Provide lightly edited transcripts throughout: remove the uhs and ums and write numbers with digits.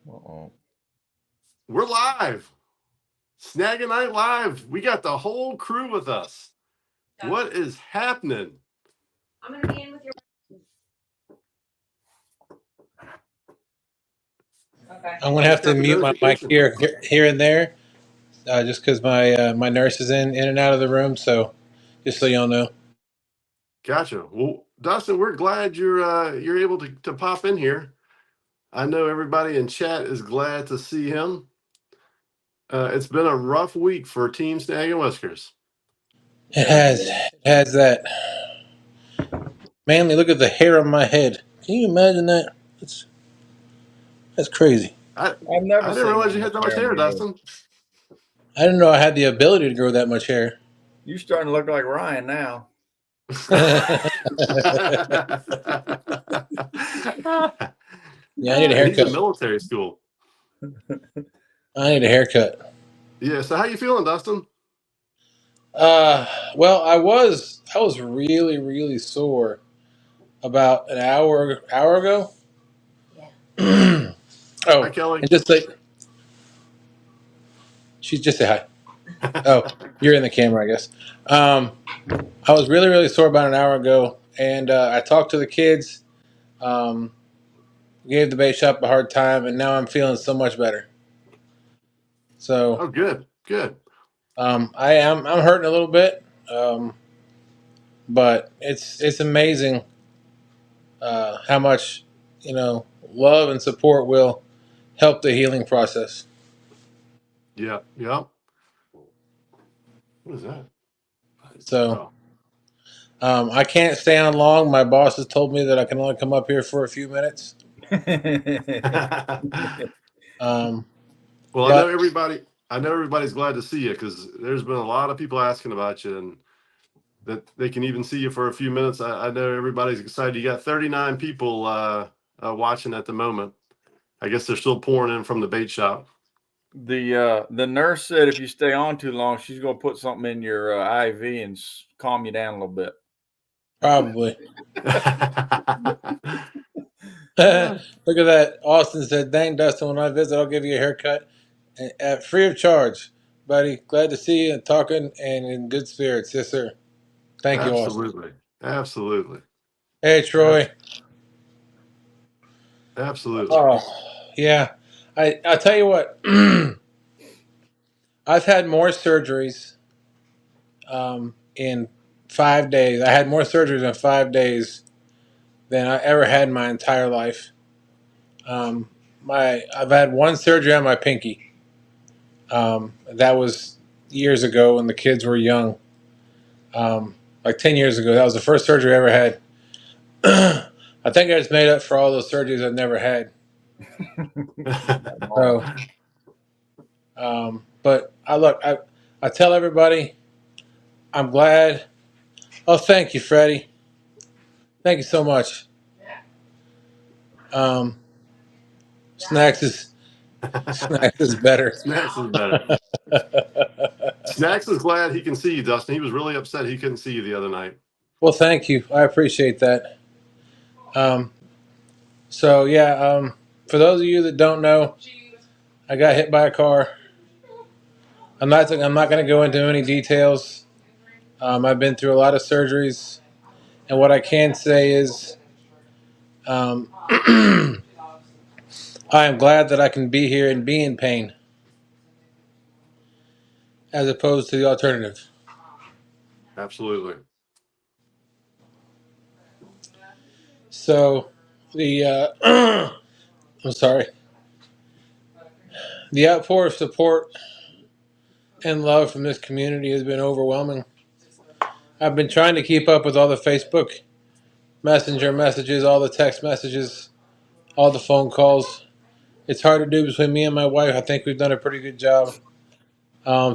Uh-oh. We're live. Snaggin Night Live. We got the whole crew with us. What is happening? I'm going to be in with your. Okay. I'm gonna have to mute my mic here and there, just because my nurse is in and out of the room. So, just so y'all know. Gotcha. Well, Dustin, we're glad you're able to pop in here. I know everybody in chat is glad to see him. It's been a rough week for Team Snaggin Whiskers. It has that. Manly, look at the hair on my head. Can you imagine that? That's crazy. I I've never didn't seen realize that you had much that much hair hair, on your head. Dustin. I didn't know I had the ability to grow that much hair. You starting to look like Ryan now. Yeah, I need a He's in haircut. military school. I need a haircut. Yeah. So how you feeling, Dustin? Well, I was really sore about an hour ago. Yeah. Hi, Oh, Kelly. and just like she's just say hi. Oh, you're in the camera, I guess. Um, I was really sore about an hour ago, and I talked to the kids, um, gave the bait shop a hard time, and now I'm feeling so much better. So Oh, good. I'm hurting a little bit, but it's amazing how much love and support will help the healing process. Yeah. What is that? So Oh. I can't stay on long. My boss has told me that I can only come up here for a few minutes. Um, Well, but I know everybody's glad to see you because there's been a lot of people asking about you and that they can even see you for a few minutes. I know everybody's excited. You got 39 people watching at the moment. I guess they're still pouring in from the bait shop. The nurse said if you stay on too long, she's gonna put something in your IV and calm you down a little bit. probably. Look at that. Austin said, "Dang, Dustin, when I visit, I'll give you a haircut at free of charge, buddy. Glad to see you and talking and in good spirits. Yes, sir. Thank you, Austin. Absolutely. Hey, Troy. Absolutely. Oh, yeah. I'll tell you what. I've had more surgeries in 5 days. I had more surgeries in 5 days than I ever had in my entire life. Um, I've had one surgery on my pinky. That was years ago when the kids were young, like 10 years ago. That was the first surgery I ever had. I think I just made up for all those surgeries I've never had. So, but I tell everybody, I'm glad. Oh, thank you, Freddie. Thank you so much. Um, snacks is snacks is better. Snacks is better. Snacks is glad he can see you, Dustin. He was really upset he couldn't see you the other night. Well, thank you. I appreciate that. Um, so yeah, for those of you that don't know, I got hit by a car. I'm not going to go into any details. I've been through a lot of surgeries, and what I can say is, um, I am glad that I can be here and be in pain, as opposed to the alternative. Absolutely. So, the I'm sorry, the outpour of support and love from this community has been overwhelming. I've been trying to keep up with all the Facebook Messenger messages, all the text messages, all the phone calls. It's hard to do between me and my wife. I think we've done a pretty good job.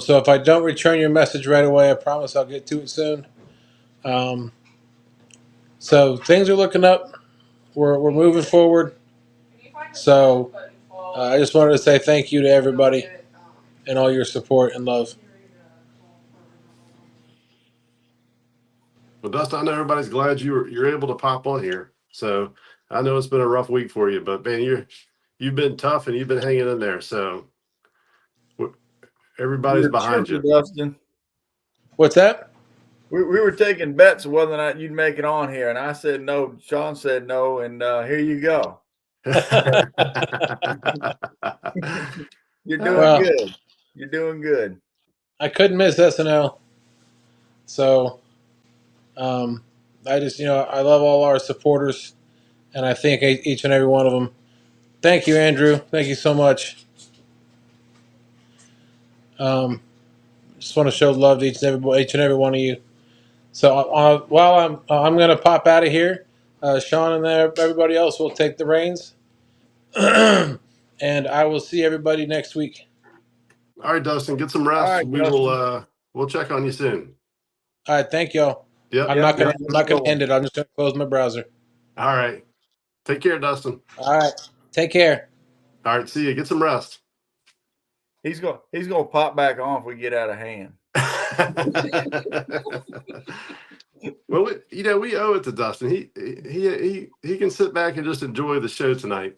So if I don't return your message right away, I promise I'll get to it soon. Um, so things are looking up. We're moving forward. So I just wanted to say thank you to everybody and all your support and love. Well, Dustin, I know everybody's glad you're able to pop on here. So I know it's been a rough week for you, but man, you've been tough and you've been hanging in there. So everybody's You're behind chirpy, you. Dustin. What's that? We were taking bets of whether or not you'd make it on here, and I said no. Sean said no, and here you go. You're doing Well, good. You're doing good. I couldn't miss SNL. So I just, I love all our supporters, and I thank each and every one of them. Thank you, Andrew. Thank you so much. Just want to show love to each and every one of you. So while I'm going to pop out of here, Sean and everybody else will take the reins, and I will see everybody next week. All right, Dustin, get some All rest. right, We Dustin. will we'll check on you soon. All right, thank y'all. Yep. I'm Yep, not man, going let's to go. end it. I'm just going to close my browser. All right. Take care, Dustin. All right, take care. All right, see you. Get some rest. He's gonna pop back on if we get out of hand. Well, we owe it to Dustin. He can sit back and just enjoy the show tonight.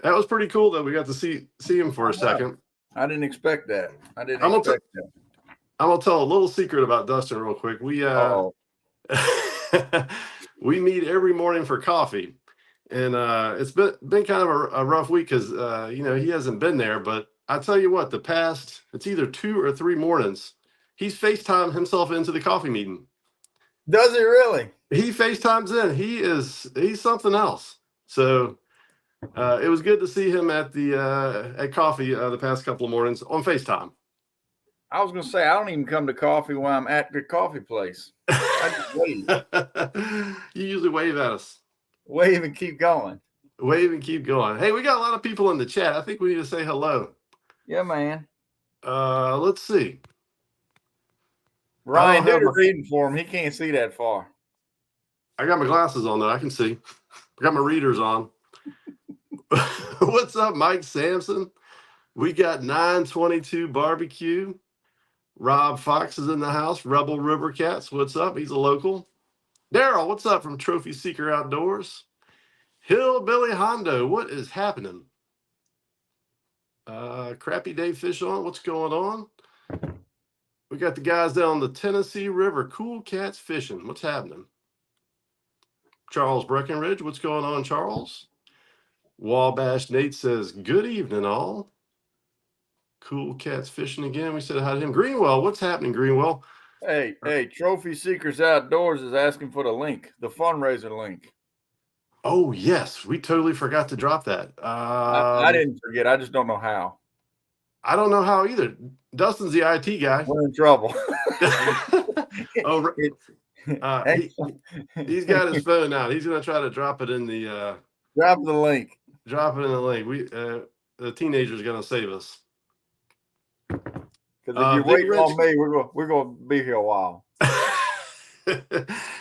That was pretty cool that we got to see him for a second. I didn't expect that. I didn't I'm expect that. gonna tell a little secret about Dustin real quick. We we meet every morning for coffee, and it's been kind of a rough week because he hasn't been there. But I tell you what, it's either 2 or 3 mornings, he's FaceTimed himself into the coffee meeting. Does he really? He FaceTimes in. He's something else. So it was good to see him at coffee the past couple of mornings on FaceTime. I was gonna say I don't even come to coffee when I'm at the coffee place. I just wave. You usually wave at us. Wave and keep going. Wave and keep going. Hey, we got a lot of people in the chat. I think we need to say hello. Yeah, man. Let's see. Ryan, do the reading for him. He can't see that far. I got my glasses on though. I can see. I got my readers on. What's up, Mike Sampson? We got 922 barbecue. Rob Fox is in the house. Rebel River Cats, what's up? He's a local. Daryl, what's up from Trophy Seeker Outdoors? Hillbilly Hondo, what is happening? Crappy Dave Fish on, what's going on? We got the guys down the Tennessee River. Cool Cats Fishing, what's happening? Charles Breckenridge, what's going on, Charles? Wabash Nate says, good evening, all. Cool Cats Fishing again. We said hi to him. Greenwell, what's happening, Greenwell? Hey, Trophy Seekers Outdoors is asking for the link, the fundraiser link. Oh, yes. We totally forgot to drop that. I didn't forget. I just don't know how. I don't know how either. Dustin's the IT guy. We're in trouble. Oh, he's got his phone out. He's going to try to drop it in the drop the link. Drop it in the link. The teenager's going to save us. Because if you're waiting on me, we're going to be here a while.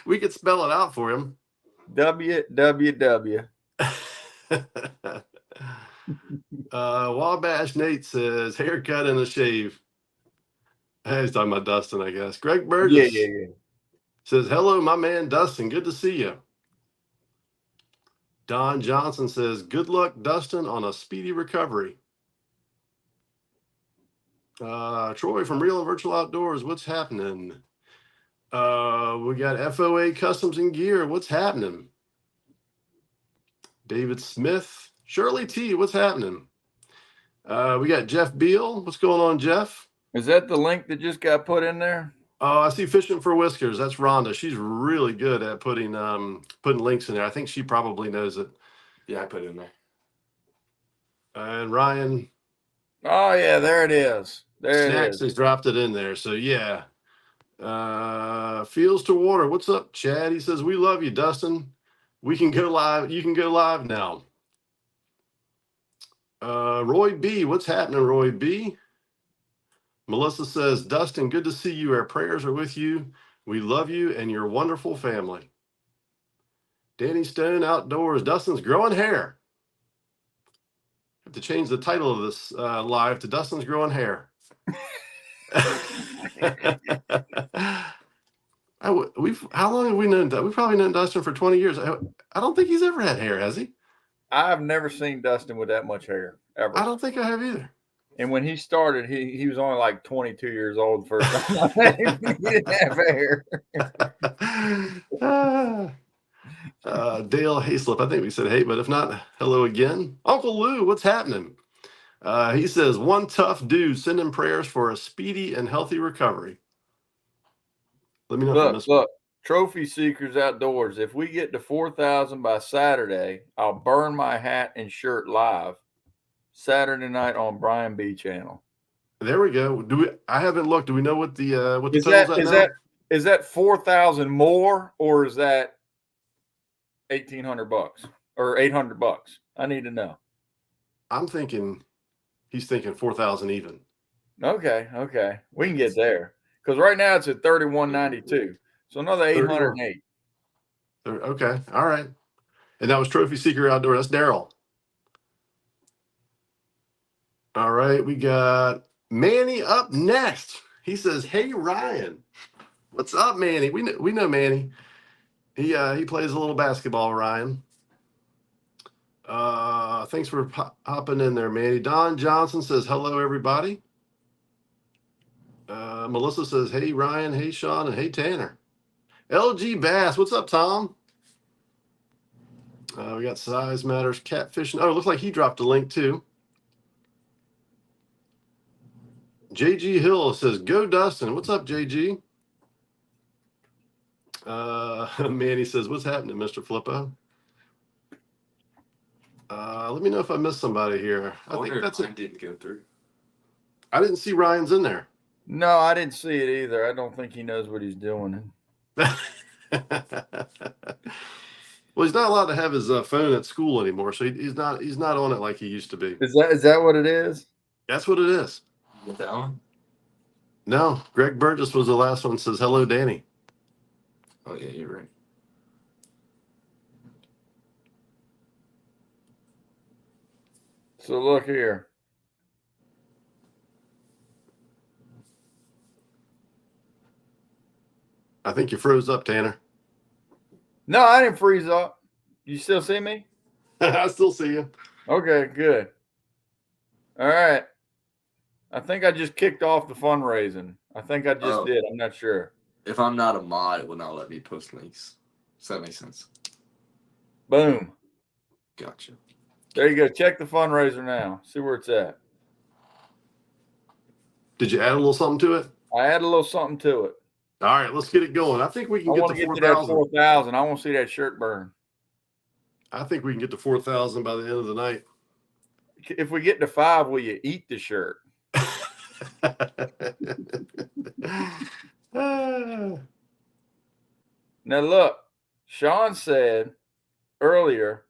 We could spell it out for him. www. Wabash Nate says haircut and a shave. He's talking about Dustin, I guess. Greg Burgess says, hello, my man Dustin. Good to see you. Don Johnson says, good luck, Dustin, on a speedy recovery. Troy from Real and Virtual Outdoors, what's happening? We got FOA Customs and Gear, what's happening? David Smith, Shirley T, what's happening? We got Jeff Beal, what's going on, Jeff? Is that the link that just got put in there? Oh, I see Fishing for Whiskers. That's Rhonda. She's really good at putting links in there. I think she probably knows it. Yeah, I put it in there. And Ryan. Oh, yeah, there it is. There Snacks it is. has dropped it in there. So, yeah. Fields to Water. What's up, Chad? He says, we love you, Dustin. We can go live. You can go live now. Roy B. What's happening, Roy B? Melissa says, Dustin, good to see you. Our prayers are with you. We love you and your wonderful family. Danny Stone Outdoors. Dustin's growing hair. Have to change the title of this live to Dustin's growing hair. How long have we known? We've probably known Dustin for 20 years. I don't think he's ever had hair, has he? I've never seen Dustin with that much hair ever. I don't think I have either. And when he started, he was only like 22 years old the first time I met him. He didn't have hair. Dale Hayslip, I think we said hey, but if not, hello again. Uncle Lou, what's happening? He says, one tough dude sending prayers for a speedy and healthy recovery. Let me know if I missed one. Look, Trophy Seekers Outdoors. If we get to 4,000 by Saturday, I'll burn my hat and shirt live Saturday night on Brian B channel. There we go. I haven't looked. Do we know what the Is total's at now? Is that 4,000 more, or is that $1,800 or $800? I need to know. I'm thinking he's thinking 4,000 even. Okay. We can get there. Because right now it's at 3,192. So another 808. Okay. All right. And that was Trophy Seeker Outdoor. That's Daryl. All right. We got Manny up next. He says, hey, Ryan. What's up, Manny? We know Manny. He plays a little basketball, Ryan. Thanks for hopping in there, Manny. Don Johnson says, hello, everybody. Melissa says, hey, Ryan, hey, Sean, and hey, Tanner. LG Bass, what's up, Tom? We got Size Matters Catfishing. Oh, it looks like he dropped a link, too. JG Hill says, go, Dustin. What's up, JG? Manny says, what's happening, Mr. Flippo? Let me know if I missed somebody here. I think that's it. Didn't go through. I didn't see Ryan's in there. No, I didn't see it either. I don't think he knows what he's doing. Well, he's not allowed to have his phone at school anymore, so he's not on it like he used to be. Is that what it is? That's what it is. With that one? No, Greg Burgess was the last one. Says hello, Danny. Oh yeah, you're right. So look here. I think you froze up, Tanner. No, I didn't freeze up. You still see me? I still see you. Okay, good. All right. I think I just kicked off the fundraising. I think I just did. I'm not sure. If I'm not a mod, it will not let me post links. Does that make sense? Boom. Gotcha. There you go. Check the fundraiser now. See where it's at. Did you add a little something to it? I add a little something to it. All right, let's get it going. I think we can I get want to to get to that 4,000. 4,000. I want to see that shirt burn. I think we can get to 4,000 by the end of the night. If we get to 5, will you eat the shirt? Now look, Sean said earlier,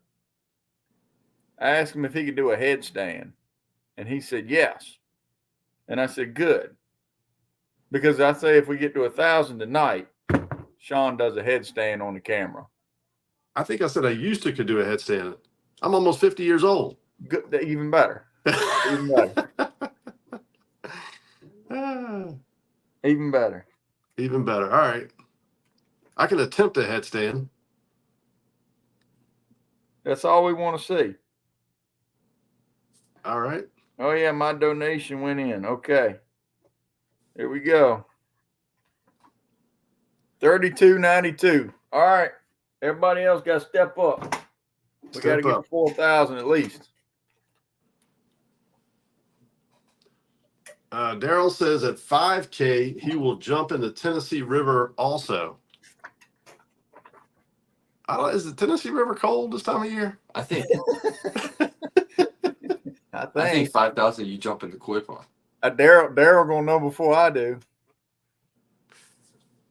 I asked him if he could do a headstand, and he said yes. And I said, good. Because I say if we get to 1,000 tonight, Sean does a headstand on the camera. I think I said I used to could do a headstand. I'm almost 50 years old. Good, even better. Even better. Even better. Even better. All right. I can attempt a headstand. That's all we want to see. All right. Oh, yeah, my donation went in. Okay. Here we go. $32.92. All right. Everybody else got to step up. We got to get to 4,000 at least. Daryl says at 5K, he will jump in the Tennessee River also. Is the Tennessee River cold this time of year? I think I I think think 5,000 you jump in the koi pond. Daryl gonna know before I do.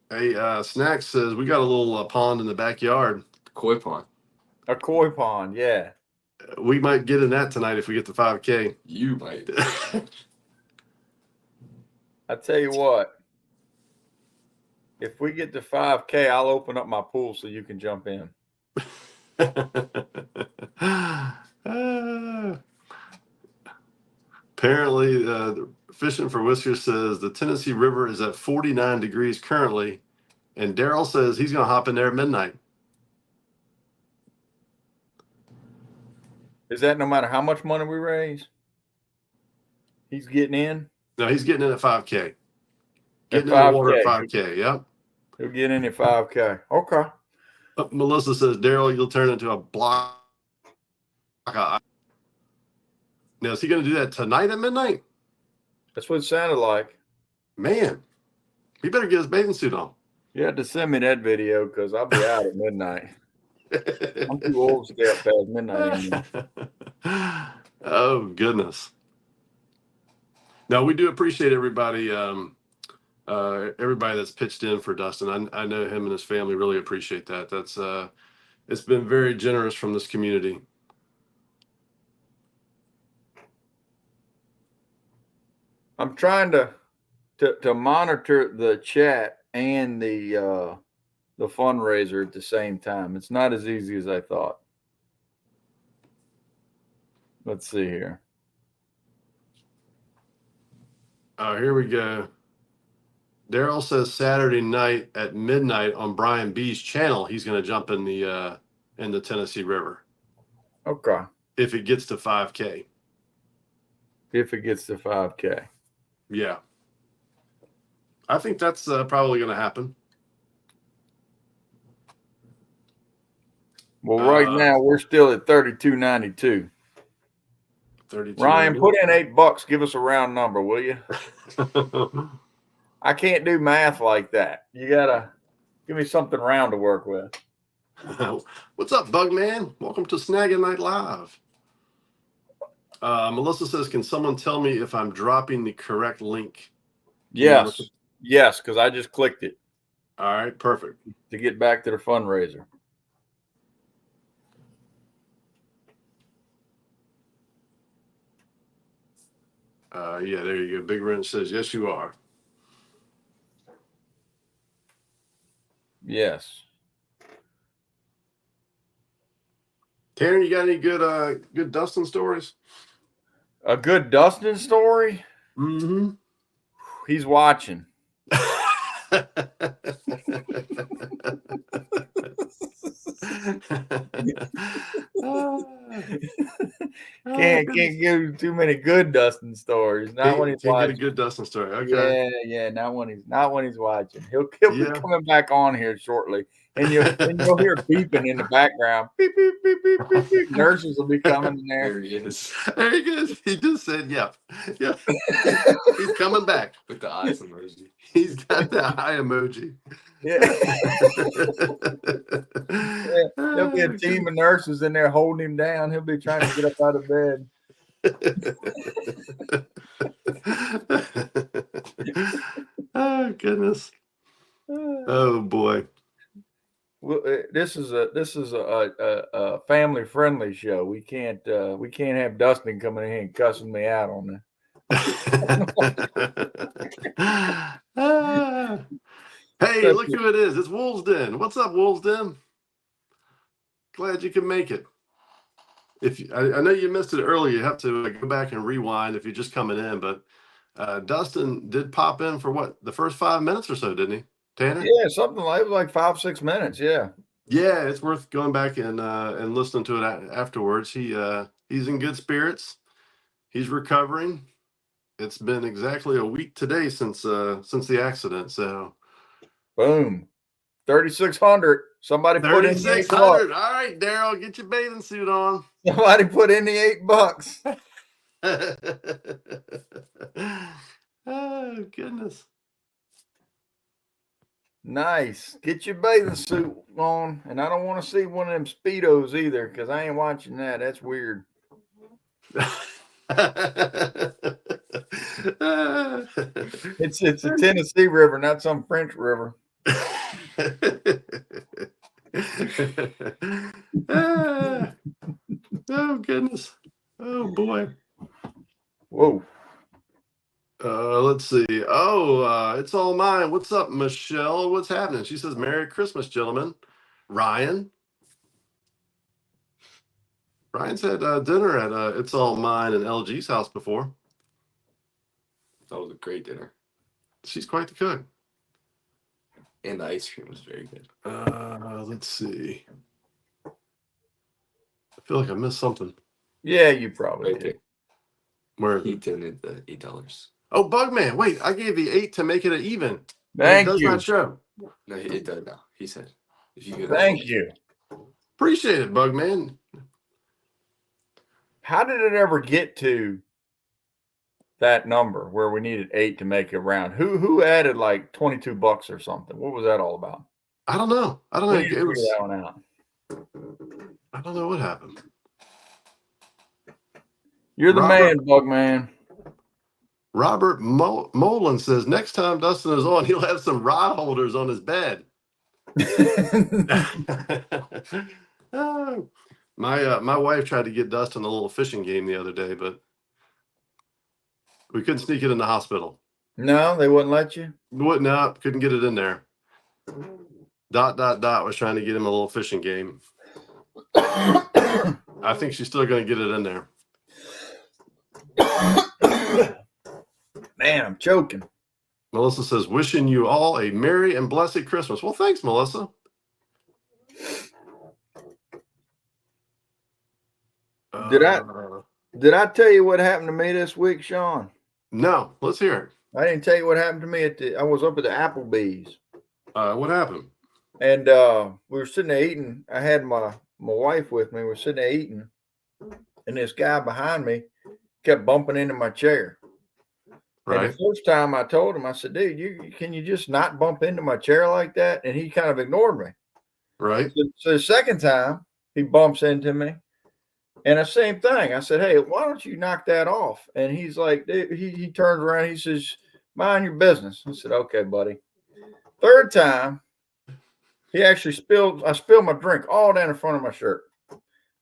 Hey, Snack says we got a little pond in the backyard. Koi pond. A koi pond, yeah. We might get in that tonight if we get to 5K. You might. I tell you what. If we get to 5K, I'll open up my pool so you can jump in. Apparently, Fishing for Whiskers says the Tennessee River is at 49 degrees currently, and Daryl says he's going to hop in there at midnight. Is that no matter how much money we raise? He's getting in No, he's getting in at 5K. at Getting in the water 5K. at 5K. Yep. He'll get in at 5K. Okay. Melissa says, Daryl, you'll turn into a block. Now, is he going to do that tonight at midnight? That's what it sounded like. Man, he better get his bathing suit on. You had to send me that video because I'll be out at midnight. I'm too old to stay up past midnight anymore. Oh, goodness. No, we do appreciate everybody. Everybody that's pitched in for Dustin. I know him and his family really appreciate that. That's it's been very generous from this community. I'm trying to monitor the chat and the fundraiser at the same time. It's not as easy as I thought. Let's see here. Oh, here we go. Daryl says Saturday night at midnight on Brian B's channel, he's going to jump in the Tennessee River. Okay. If it gets to 5K. If it gets to 5K. Yeah. I think that's probably going to happen. Well, right now we're still at 32.92. 32. Ryan, put in $8. Give us a round number, will you? I can't do math like that. You gotta give me something round to work with. What's up, Bugman? Welcome to Snaggin Night Live. Melissa says, can someone tell me if I'm dropping the correct link? Yes. Yes, because I just clicked it. All right, perfect. To get back to the fundraiser. Yeah, there you go. Big Wrench says, yes, you are. Yes. Tanner, you got any good Dustin stories? A good Dustin story? Mm-hmm. He's watching. Can't give too many good Dustin stories. Not when he's watching. Get a good Dustin story. Okay. Yeah. Not when he's watching. He'll be coming back on here shortly, and you'll hear beeping in the background. Beep beep beep beep beep beep. Nurses will be coming in there. There he is. There he goes. He just said, "Yep, yep." He's coming back With the eyes emoji. He's got the eye emoji. Yeah. There'll be a team of nurses in there holding him down. He'll be trying to get up out of bed. Oh goodness! Oh boy! Well, this is a family friendly show. We can't have Dustin coming in here and cussing me out on that. Hey, look who it is. It's Wolves Den. What's up, Wolves Den? Glad you can make it. I know you missed it earlier, you have to go back and rewind if you're just coming in, but Dustin did pop in for what, the first 5 minutes or so, didn't he, Tanner? Yeah, something like 5-6 minutes. Yeah. Yeah, it's worth going back and listening to it afterwards. He's in good spirits. He's recovering. It's been exactly a week today since the accident. So, boom, 3,600. Somebody put in the $8. All right, Daryl, get your bathing suit on. Somebody put in the $8. Oh goodness. Nice. Get your bathing suit on. And I don't want to see one of them Speedos either, because I ain't watching that. That's weird. It's a Tennessee river, not some French river. Oh goodness. Oh boy. Whoa. Let's see. It's all mine. What's up, Michelle? What's happening? She says, Merry Christmas, gentlemen. Ryan's had dinner at It's All Mine and LG's house before. That was a great dinner. She's quite the cook. And the ice cream was very good. Let's see. I feel like I missed something. Yeah, you probably Right did. there. Where? He donated the $8. Oh, Bugman. Wait, I gave the 8 to make it an even. And it Thank does you. not show. No, it does now. He said, if you get Thank you. Appreciate it, Bugman. How did it ever get to that number where we needed 8 to make it round? Who added like $22 or something? What was that all about? I don't know. I don't We know. need to figure that one out. I don't know what happened. You're the man, Bug Man. Robert Molan says next time Dustin is on, he'll have some rod holders on his bed. My wife tried to get Dustin a little fishing game the other day, but we couldn't sneak it in the hospital. No, they wouldn't let you. Wouldn't up, couldn't get it in there. ... was trying to get him a little fishing game. I think she's still going to get it in there. Man, I'm choking. Melissa says, wishing you all a merry and blessed Christmas. Well, thanks, Melissa. Did I tell you what happened to me this week, Sean? No, let's hear it. I didn't tell you what happened to me I was up at the Applebee's. What happened? And we were sitting there eating. I had my wife with me. We're sitting there eating. And this guy behind me kept bumping into my chair. Right. And the first time I told him, I said, dude, can you just not bump into my chair like that? And he kind of ignored me. Right. So the second time he bumps into me. And the same thing. I said, hey, why don't you knock that off? And he's like, he turns around. He says, mind your business. I said, okay, buddy. Third time, he actually I spilled my drink all down in front of my shirt.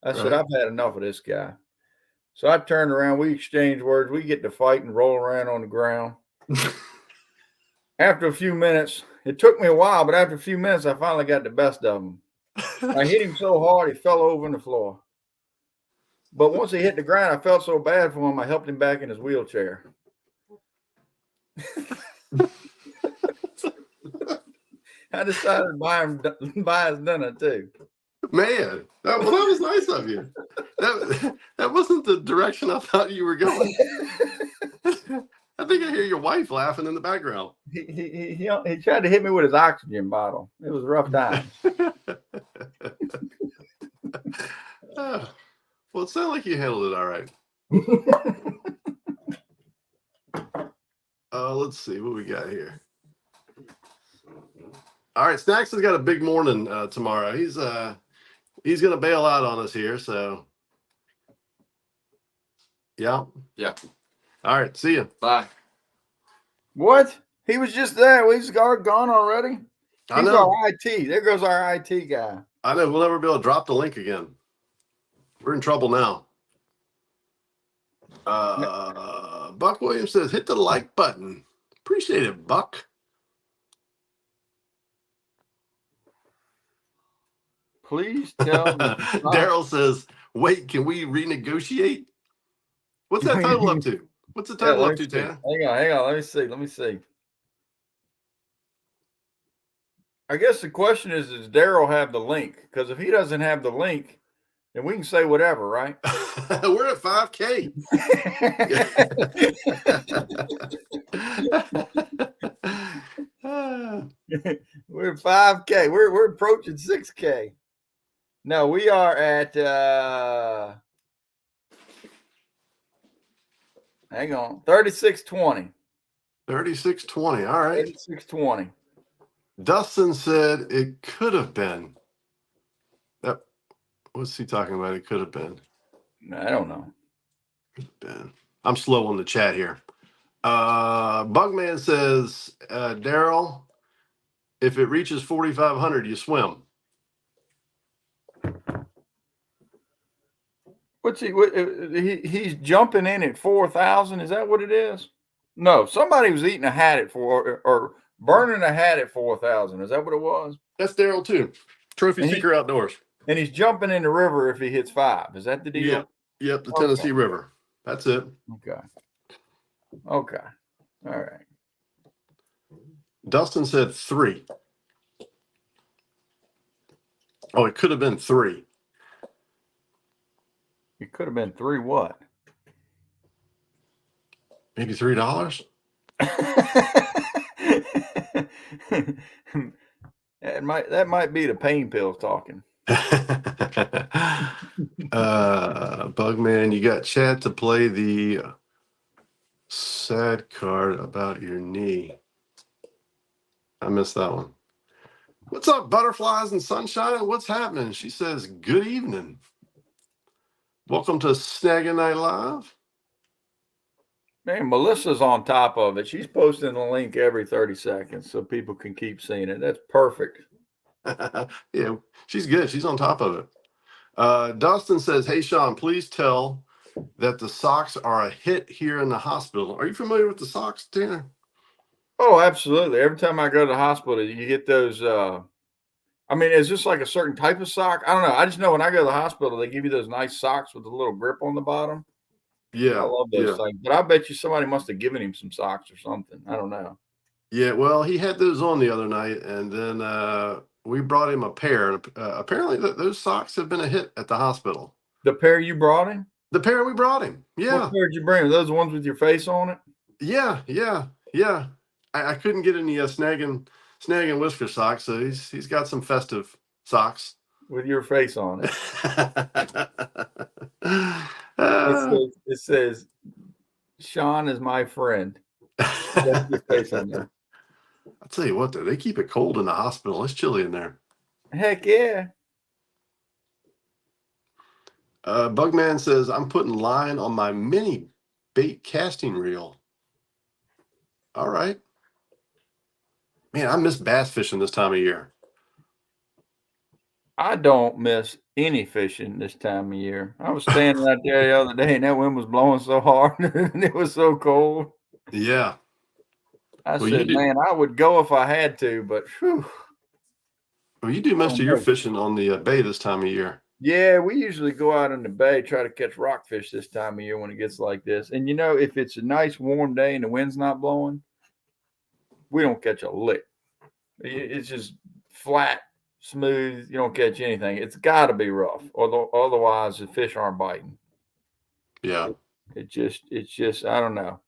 I said, I've had enough of this guy. So I turned around. We exchanged words. We get to fight and roll around on the ground. After a few minutes, it took me a while, but after a few minutes, I finally got the best of him. I hit him so hard, he fell over on the floor. But once he hit the ground, I felt so bad for him, I helped him back in his wheelchair. I decided to buy his dinner, too. Man, that was nice of you. That wasn't the direction I thought you were going. I think I hear your wife laughing in the background. He tried to hit me with his oxygen bottle. It was a rough time. Well, it sounded like you handled it all right. Let's see what we got here. All right, Snacks has got a big morning tomorrow. He's going to bail out on us here, so yeah. All right, see you. Bye. What? He was just there. He's gone already. I He's know. our IT. There goes our IT guy. I know. We'll never be able to drop the link again. We're in trouble now. Buck Williams says, hit the like button. Appreciate it, Buck. Please tell me. Daryl says, wait, can we renegotiate? What's that title up to? What's the title up to, Tanner? Hang on. Let me see. I guess the question is, does Daryl have the link? Because if he doesn't have the link, then we can say whatever, right? We're at 5K. We're at 5K. We're approaching 6K. No, we are at hang on, 3620. 3620. All right. 3620. Dustin said it could have been. What's he talking about? It could have been. I don't know. I'm slow on the chat here. Bugman says, Daryl, if it reaches 4,500, you swim. What's he's jumping in at 4,000? Is that what it is? No, somebody was eating a hat at or burning a hat at 4,000. Is that what it was? That's Daryl too. Trophy Seeker Outdoors. And he's jumping in the river if he hits 5. Is that the deal? Yep, the Tennessee River. That's it. Okay. All right. Dustin said 3. Oh, it could have been 3. It could have been 3 what? Maybe $3. That might be the pain pills talking. Bugman, you got Chad to play the sad card about your knee. I missed that one. What's up, butterflies and sunshine? What's happening? She says, good evening. Welcome to Snaggin Night Live. Man, Melissa's on top of it. She's posting the link every 30 seconds so people can keep seeing it. That's perfect. Yeah, she's good. She's on top of it. Dustin says, hey, Sean, please tell that the socks are a hit here in the hospital. Are you familiar with the socks, Tanner? Oh, absolutely. Every time I go to the hospital, you get those. I mean, is this like a certain type of sock? I don't know. I just know when I go to the hospital, they give you those nice socks with a little grip on the bottom. Yeah. I love those things. But I bet you somebody must have given him some socks or something. I don't know. Yeah, well, he had those on the other night, and then we brought him a pair. Apparently, those socks have been a hit at the hospital. The pair you brought him? The pair we brought him. Yeah. What pair did you bring? Are those the ones with your face on it? Yeah. I couldn't get any snagging whisker socks, so he's got some festive socks With your face on it. Uh, It says, Sean is my friend. That's your face on there. I'll tell you what, though, they keep it cold in the hospital. It's chilly in there. Heck yeah. Bugman says, I'm putting line on my mini bait casting reel. All right. Man, I miss bass fishing this time of year. I don't miss any fishing this time of year. I was standing out there the other day and that wind was blowing so hard and it was so cold. Yeah. I said, man, I would go if I had to, but whew. Well, you do most of your fishing on the bay this time of year. Yeah, we usually go out in the bay, try to catch rockfish this time of year when it gets like this. And, if it's a nice warm day and the wind's not blowing, we don't catch a lick. It's just flat, smooth. You don't catch anything. It's got to be rough, otherwise the fish aren't biting. Yeah. It's just, I don't know.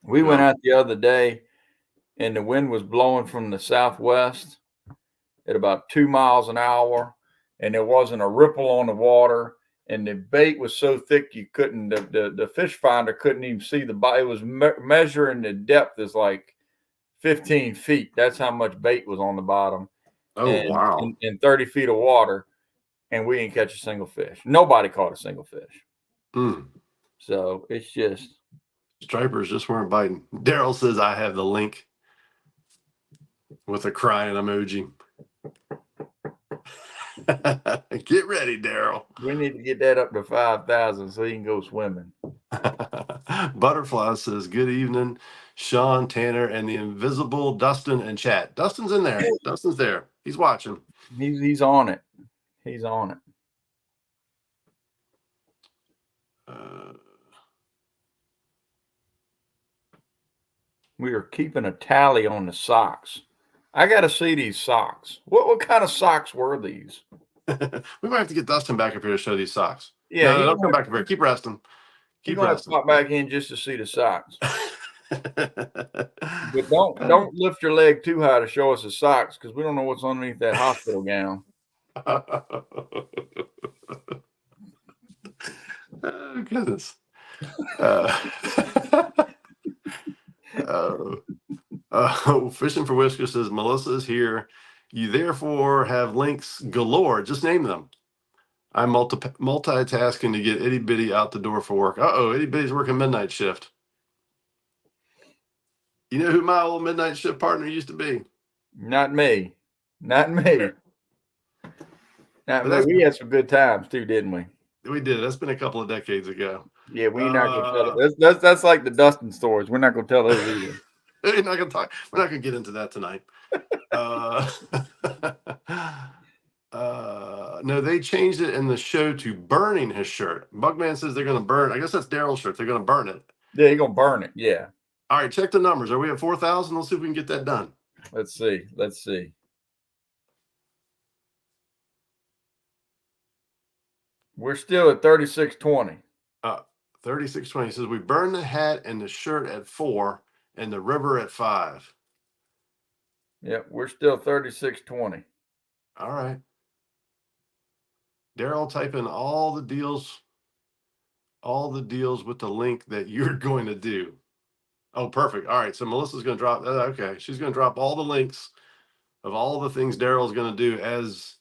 We went out the other day and the wind was blowing from the southwest at about 2 miles an hour. And there wasn't a ripple on the water, and the bait was so thick you couldn't. The fish finder couldn't even see the bite. It was measuring the depth is like 15 feet. That's how much bait was on the bottom. Oh, wow! In 30 feet of water, and we didn't catch a single fish. Nobody caught a single fish. So it's just stripers just weren't biting. Daryl says I have the link with a crying emoji. Get ready, Daryl. We need to get that up to 5,000 so he can go swimming. Butterfly says, good evening, Sean, Tanner, and the invisible Dustin and chat. Dustin's in there. Dustin's there. He's watching. He's on it. He's on it. We are keeping a tally on the socks. I got to see these socks. What kind of socks were these? We might have to get Dustin back up here to show these socks. Yeah, no, don't come back up here. Keep resting. Keep resting. Pop back in just to see the socks. But don't lift your leg too high to show us the socks because we don't know what's underneath that hospital gown. Oh, goodness. Fishing for Whisker says, Melissa is here. You therefore have links galore. Just name them. I'm multitasking to get Itty Bitty out the door for work. Uh-oh, Itty Bitty's working midnight shift. You know who my old midnight shift partner used to be? Not me. Not me. We had some good times too, didn't we? We did. That's been a couple of decades ago. Yeah, we're not gonna tell it. That's like the Dustin stories. We're not gonna tell those either. We're not gonna get into that tonight. No, they changed it in the show to burning his shirt. Bugman says they're gonna burn. I guess that's Daryl's shirt. They're gonna burn it. Yeah, you're gonna burn it. Yeah. All right, check the numbers. Are we at 4,000? Let's see if we can get that done. Let's see. We're still at 3620. 3620 says we burn the hat and the shirt at 4 and the river at 5. Yep, we're still 3620. All right. Daryl, type in all the deals with the link that you're going to do. Oh, perfect. All right. So Melissa's going to drop. Okay. She's going to drop all the links of all the things Daryl's going to do as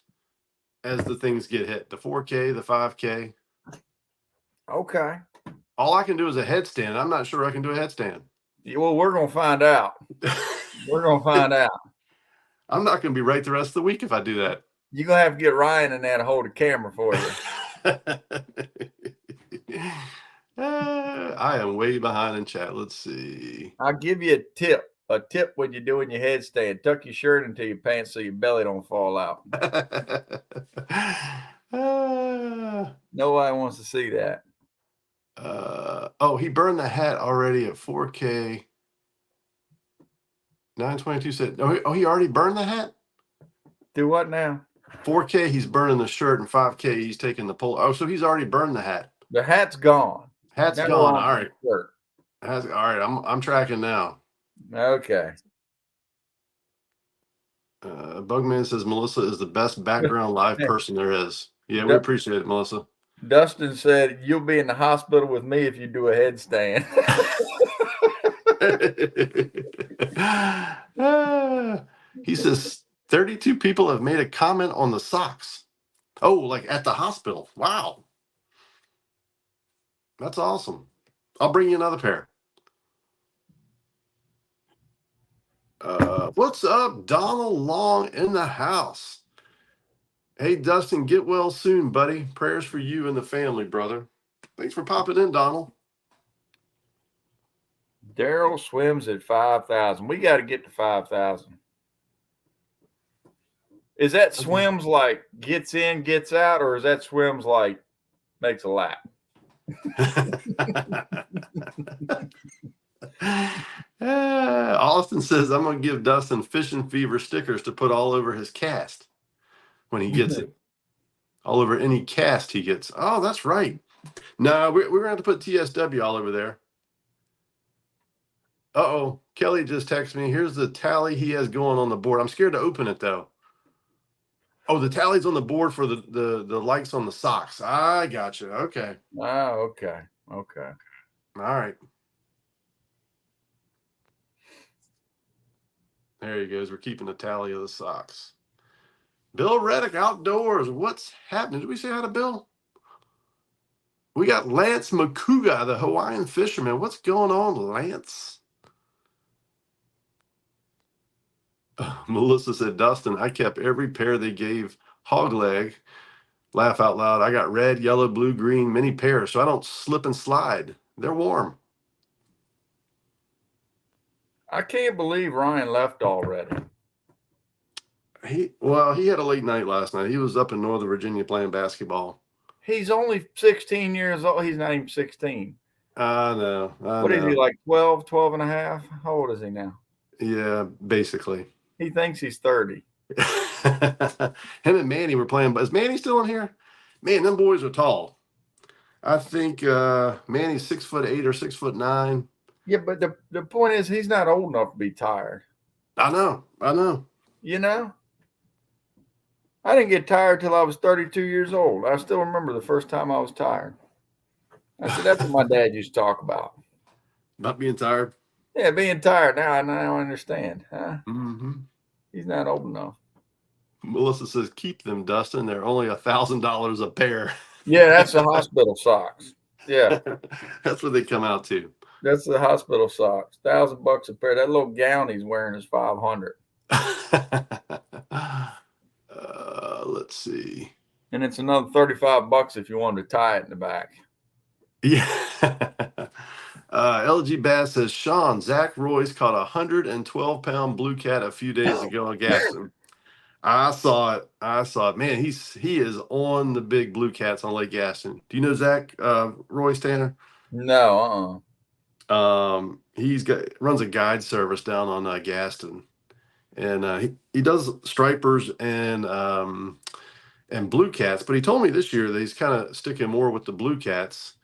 the things get hit. The 4K, the 5K. Okay. All I can do is a headstand. I'm not sure I can do a headstand. Well, we're going to find out. We're going to find out. I'm not going to be right the rest of the week if I do that. You're going to have to get Ryan in there to hold a camera for you. I am way behind in chat. Let's see. I'll give you a tip. A tip when you're doing your headstand. Tuck your shirt into your pants so your belly don't fall out. Nobody wants to see that. Oh, he burned the hat already at 4K. 922 said, he already burned the hat? Do what now? 4K, he's burning the shirt, and 5K, he's taking the pole. Oh, so he's already burned the hat. The hat's gone. Hat's Now gone. we're on All right. the shirt. All right. I'm tracking now. Okay. Bugman says Melissa is the best background live person there is. Yeah, we appreciate it, Melissa. Dustin said, you'll be in the hospital with me if you do a headstand. He says 32 people have made a comment on the socks. Oh, like at the hospital. Wow. That's awesome. I'll bring you another pair. What's up, Donald Long in the house? Hey, Dustin, get well soon, buddy. Prayers for you and the family, brother. Thanks for popping in, Donald. Daryl swims at 5,000. We got to get to 5,000. Is that swims like gets in, gets out, or is that swims like makes a lap? Austin says, I'm going to give Dustin fishing fever stickers to put all over his cast when he gets it. All over any cast he gets. Oh, that's right. No, we're going to have to put TSW all over there. Uh-oh. Kelly just texted me. Here's the tally he has going on the board. I'm scared to open it, though. Oh, the tally's on the board for the likes on the socks. I got you. Okay. Oh, okay. Okay. All right. There he goes. We're keeping the tally of the socks. Bill Reddick Outdoors. What's happening? Did we say hi to Bill? We got Lance Makuga, the Hawaiian fisherman. What's going on, Lance? Melissa said, Dustin, I kept every pair they gave hog leg. Laugh out loud. I got red, yellow, blue, green, many pairs, so I don't slip and slide. They're warm. I can't believe Ryan left already. He had a late night last night. He was up in Northern Virginia playing basketball. He's only 16 years old. He's not even 16. I know. What is he, like 12, 12 and a half? How old is he now? Yeah, basically. He thinks he's 30. Him and Manny were playing. But is Manny still in here? Man, them boys are tall. I think Manny's 6'8" or 6'9". Yeah, but the point is he's not old enough to be tired. I know. You know? I didn't get tired till I was 32 years old. I still remember the first time I was tired. I said, that's what my dad used to talk about. About being tired? Yeah, being tired. Now I understand. Huh? Mm-hmm. He's not old enough. Melissa says, keep them, Dustin. They're only $1,000 a pair. Yeah, that's the hospital socks. Yeah. That's what they come out to. That's the hospital socks. $1,000 a pair. That little gown he's wearing is $500. Let's see. And it's another $35 if you wanted to tie it in the back. Yeah. LG Bass says, Sean, Zach Royce caught a 112-pound blue cat a few days ago on Gaston. I saw it. Man, he is on the big blue cats on Lake Gaston. Do you know Zach Royce, Tanner? No, runs a guide service down on Gaston, and he does stripers and and blue cats. But he told me this year that he's kind of sticking more with the blue cats.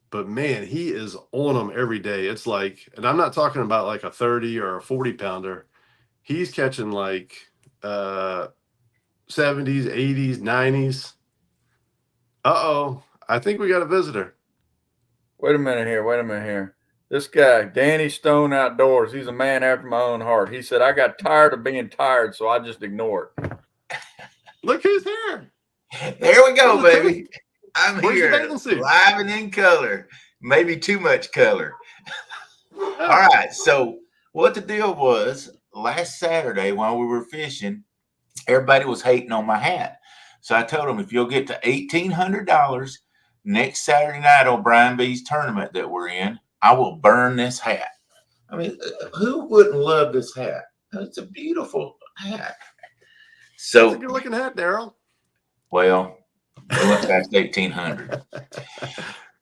But man, he is on them every day. It's like, and I'm not talking about like a 30 or a 40 pounder. He's catching like 70s, 80s, 90s. Uh-oh. I think we got a visitor. Wait a minute here. This guy, Danny Stone Outdoors, he's a man after my own heart. He said, I got tired of being tired, so I just ignore it. Look who's here. There we go, Where's the baby. I'm Where's your here, bathing suit? live and in color. Maybe too much color. All right. So what the deal was, last Saturday while we were fishing, everybody was hating on my hat. So I told them, if you'll get to $1,800 next Saturday night on Brian B's tournament that we're in, I will burn this hat. I mean, who wouldn't love this hat? It's a beautiful hat. So It's a good looking hat, Daryl. well, we went past 1,800.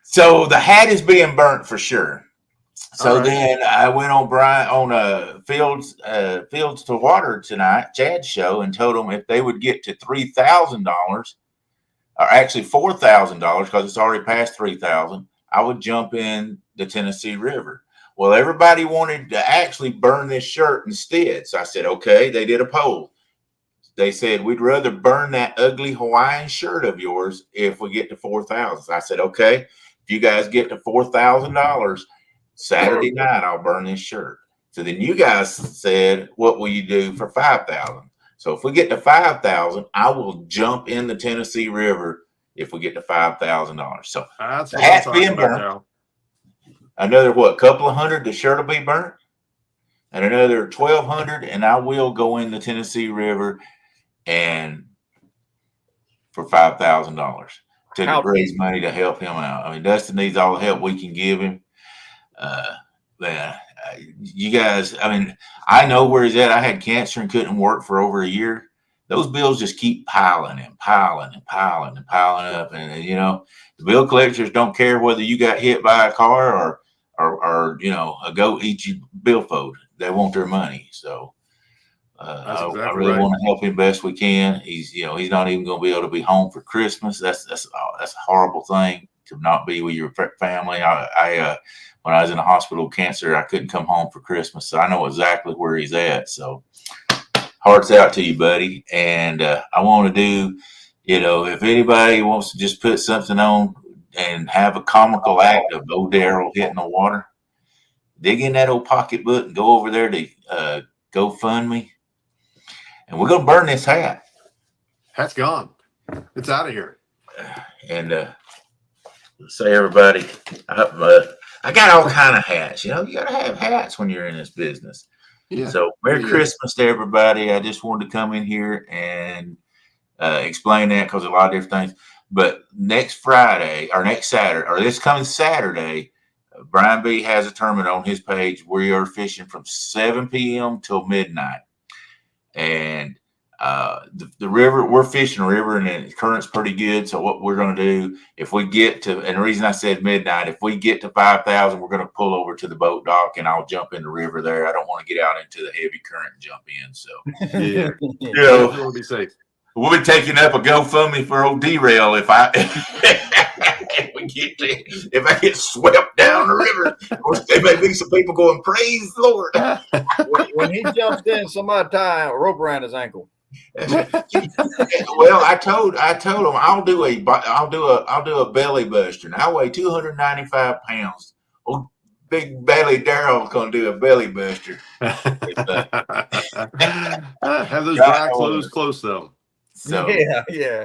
So the hat is being burnt for sure. So Right. then I went on Fields to Water tonight, Chad's show, and told them if they would get to $3,000, or actually $4,000, because it's already past 3,000, I would jump in the Tennessee River. Well, everybody wanted to actually burn this shirt instead. So I said, okay. They did a poll. They said, we'd rather burn that ugly Hawaiian shirt of yours if we get to 4,000. So I said, okay, if you guys get to $4,000 Saturday night, I'll burn this shirt. So then you guys said, what will you do for 5,000? So if we get to 5,000, I will jump in the Tennessee River if we get to $5,000. So That's the what I'm hat's talking being about, burnt. Daryl. Another couple of hundred, the shirt will be burnt, and another 1,200, and I will go in the Tennessee River and for $5,000 to raise money to help him out. I mean, Dustin needs all the help we can give him. Man, you guys, I mean, I know where he's at. I had cancer and couldn't work for over a year. Those bills just keep piling and piling and piling and piling up. And, you know, the bill collectors don't care whether you got hit by a car or you know, a goat eat you billfold. They want their money. So That's exactly I really right. want to help him best we can. He's not even going to be able to be home for Christmas. That's a horrible thing to not be with your family. When I was in the hospital with cancer, I couldn't come home for Christmas. So I know exactly where he's at. So hearts out to you, buddy. And I want to do, you know, if anybody wants to just put something on and have a comical act of old Daryl hitting the water, dig in that old pocketbook and go over there to GoFundMe. And we're going to burn this hat. Hat's gone. It's out of here. And say, everybody, I got all kind of hats. You know, you got to have hats when you're in this business. Yeah. So Merry Yeah. Christmas to everybody. I just wanted to come in here and explain that, because a lot of different things. But next Friday or next Saturday, or this coming Saturday, Brian B has a tournament on his page. We are fishing from 7 p.m. till midnight. And the river, we're fishing a river, and the current's pretty good. So what we're going to do, if we get to, and the reason I said midnight, if we get to 5,000, we're going to pull over to the boat dock and I'll jump in the river there. I don't want to get out into the heavy current and jump in. So, Yeah. you know, We'll be safe. we'll be taking up a GoFundMe for old derail if if I get swept down the river. There may be some people going, praise the Lord. When he jumps in, somebody tie a rope around his ankle. Well, I told him I'll do a belly buster. Now I weigh 295 pounds. Old big belly Daryl's gonna do a belly buster. Have those dry clothes close though. So Yeah.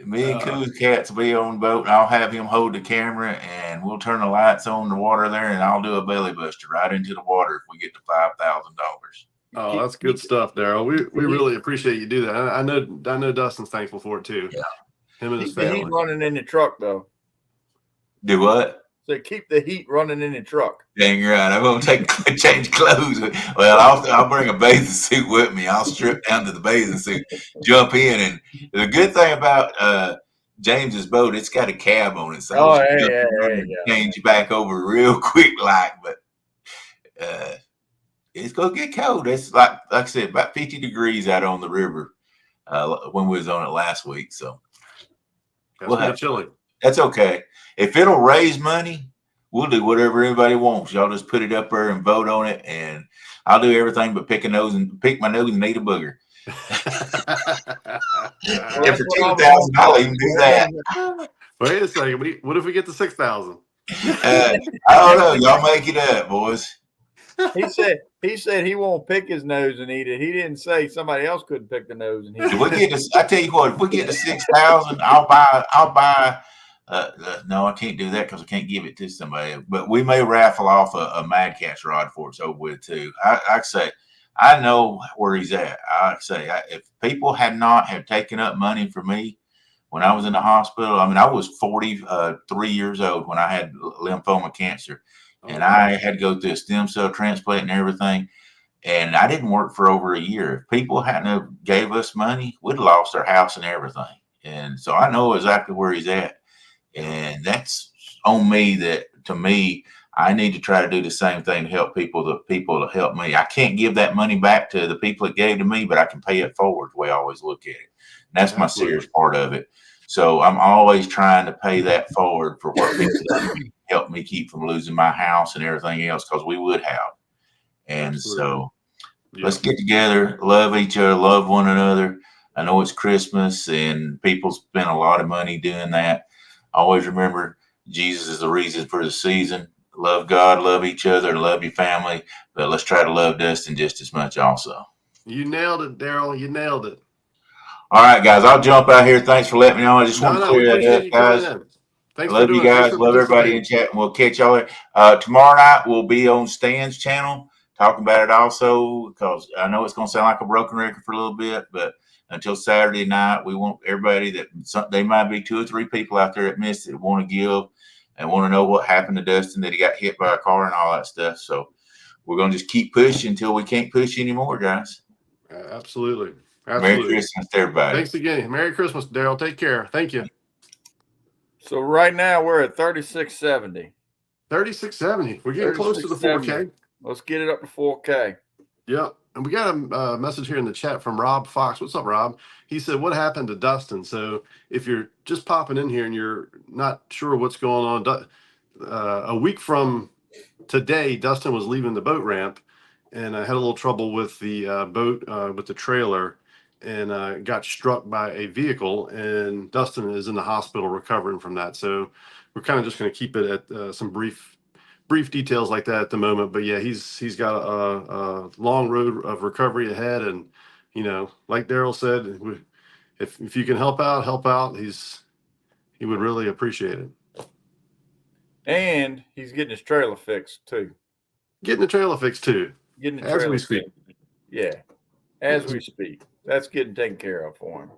me and Coos Cats will be on the boat, and I'll have him hold the camera, and we'll turn the lights on the water there, and I'll do a belly buster right into the water if we get to $5,000. Oh, that's good stuff, Daryl. We really appreciate you do that. I know Dustin's thankful for it too. Yeah. Him and his Keep the heat family. running in the truck, though. Do what? So keep the heat running in the truck. Dang right. I'm gonna change clothes. Well, I'll bring a bathing suit with me. I'll strip down to the bathing suit, jump in, and the good thing about James's boat, it's got a cab on it, so change back over real quick, but it's gonna get cold. It's like I said, about 50 degrees out on the river. when we was on it last week. So That's we'll gonna have be chilly. That's okay. If it'll raise money, we'll do whatever anybody wants. Y'all just put it up there and vote on it, and I'll do everything but pick my nose and eat a booger. And for $2,000, I'll even do that. Wait a second. What if we get to 6,000? I don't know. Y'all make it up, boys. He said he won't pick his nose and eat it. He didn't say somebody else couldn't pick the nose and eat If it. we get to, I tell you what, if we get to 6,000, I'll buy. No, I can't do that because I can't give it to somebody. But we may raffle off a Mad Catz rod before it's over with too. I say, I know where he's at. I say, if people had not have taken up money for me when I was in the hospital, I mean, I was 43 years old when I had lymphoma cancer, and I had to go through a stem cell transplant and everything. And I didn't work for over a year. If people hadn't have gave us money, we'd have lost our house and everything. And so I know exactly where he's at. And that's on me. That to me, I need to try to do the same thing to help people, the people that help me. I can't give that money back to the people that gave to me, but I can pay it forward the way I always look at it. And that's my serious part of it. So I'm always trying to pay that forward for what people help me keep from losing my house and everything else, because we would have. And so let's get together, love each other, love one another. I know it's Christmas and people spend a lot of money doing that. Always remember Jesus is the reason for the season. Love God, love each other, and love your family. But let's try to love Dustin just as much also. You nailed it, Daryl. You nailed it. All right, guys, I'll jump out here. Thanks for letting me know. I just want to clear that up, guys. Thanks love for you doing guys. it. Love everybody in chat, and we'll catch y'all there. Tomorrow night we'll be on Stan's channel talking about it also, because I know it's going to sound like a broken record for a little bit, but until Saturday night, we want everybody they might be 2 or 3 people out there that missed it, want to give and want to know what happened to Dustin, that he got hit by a car and all that stuff. So we're going to just keep pushing until we can't push anymore, guys. Absolutely. Merry Christmas to everybody. Thanks again. Merry Christmas, Daryl. Take care. Thank you. So right now we're at 3670. 3670. We're getting close to the 4K. Let's get it up to 4K. Yep. And we got a message here in the chat from Rob Fox. What's up, Rob? He said, what happened to Dustin? So if you're just popping in here and you're not sure what's going on, a week from today, Dustin was leaving the boat ramp, and I had a little trouble with the boat, with the trailer, and got struck by a vehicle, and Dustin is in the hospital recovering from that. So we're kind of just going to keep it at some brief details like that at the moment. But yeah, he's got a long road of recovery ahead, and like Daryl said, if you can help out, he would really appreciate it. And he's getting his trailer fixed too. Getting the trailer fixed too. Getting the as trailer we speak. fixed. Yeah, as we speak. That's getting taken care of for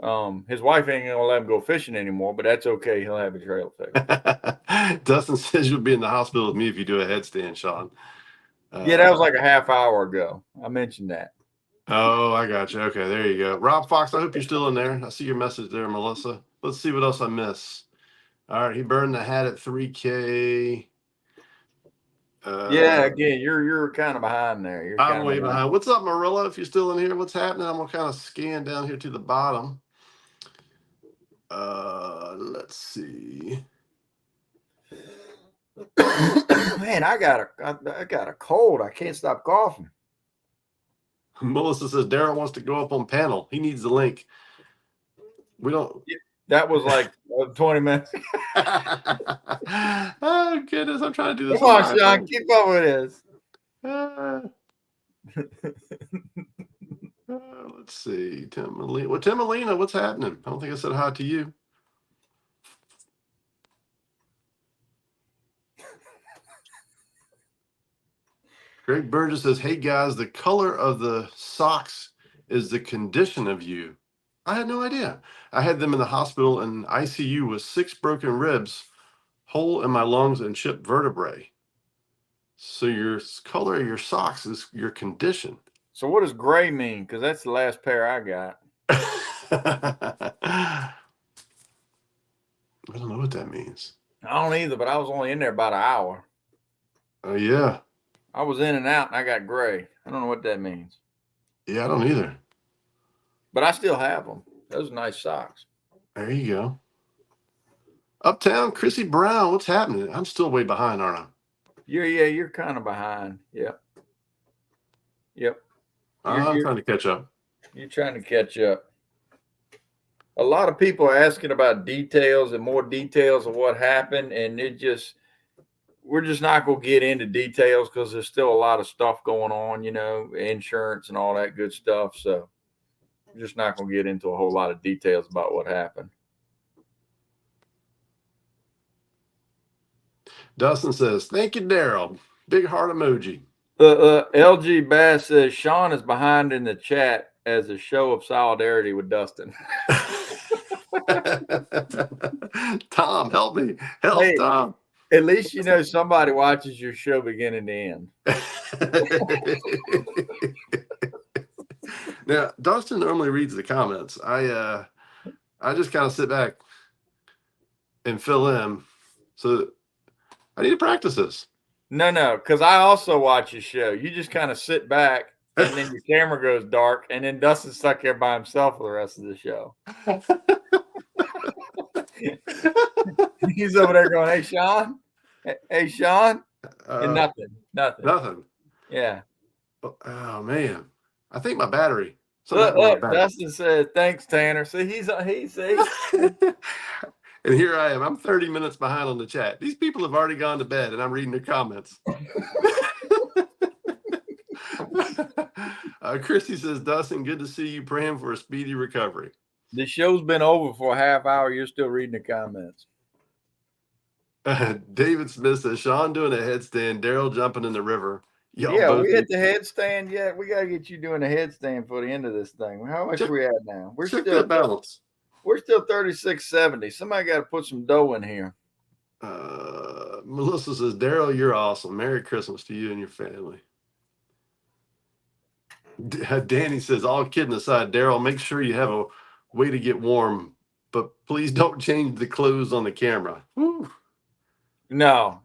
him. His wife ain't gonna let him go fishing anymore, but that's okay. He'll have a trailer fixed. Dustin says you'll be in the hospital with me if you do a headstand, Sean. Yeah, that was like a half hour ago. I mentioned that. Oh, I got you. Okay, there you go. Rob Fox, I hope you're still in there. I see your message there, Melissa. Let's see what else I miss. All right, he burned the hat at 3K. Yeah, again, you're kind of behind there. I'm way behind. What's up, Marilla? If you're still in here, what's happening? I'm gonna kind of scan down here to the bottom. Let's see. Man, I got a cold. I can't stop coughing. Melissa says Daryl wants to go up on panel. He needs the link. We don't. That was like 20 minutes. Oh goodness, I'm trying to do this. Come on, Sean, keep up with this. Let's see, Tim Molina. Well, Tim Molina, what's happening? I don't think I said hi to you. Greg Burgess says, hey guys, the color of the socks is the condition of you. I had no idea. I had them in the hospital in ICU with 6 broken ribs, hole in my lungs, and chipped vertebrae. So your color of your socks is your condition. So what does gray mean? Because that's the last pair I got. I don't know what that means. I don't either, but I was only in there about an hour. Oh, yeah. I was in and out, and I got gray. I don't know what that means. Yeah, I don't either. but I still have them. Those are nice socks. There you go. Uptown, Chrissy Brown, what's happening? I'm still way behind, aren't I? You're kind of behind. Yep. I'm trying to catch up. You're trying to catch up. A lot of people are asking about details and more details of what happened, and we're just not going to get into details because there's still a lot of stuff going on, insurance and all that good stuff. So we're just not going to get into a whole lot of details about what happened. Dustin says, thank you, Daryl. Big heart emoji. LG Bass says Sean is behind in the chat as a show of solidarity with Dustin. Tom, help me. Help, Hey, Tom. At least somebody watches your show beginning to end. Now, Dustin normally reads the comments. I just kind of sit back and fill in. So I need to practice this. No, because I also watch your show. You just kind of sit back, and then your camera goes dark, and then Dustin's stuck there by himself for the rest of the show. He's over there going, "Hey, Sean, hey, Sean," and nothing. Yeah. Oh man, I think my battery. Look, Dustin said, "Thanks, Tanner." See, he's. And here I am. I'm 30 minutes behind on the chat. These people have already gone to bed, and I'm reading their comments. Christy says, Dustin, good to see you. Praying for a speedy recovery. The show's been over for a half hour. You're still reading the comments. David Smith says, Sean doing a headstand, Daryl jumping in the river. We hit the headstand yet. We got to get you doing a headstand for the end of this thing. How much are we at now? We're still balance. We're still 36.70. Somebody got to put some dough in here. Melissa says, Daryl, you're awesome. Merry Christmas to you and your family. Danny says, all kidding aside, Daryl, make sure you have a way to get warm, but please don't change the clothes on the camera. Woo. No.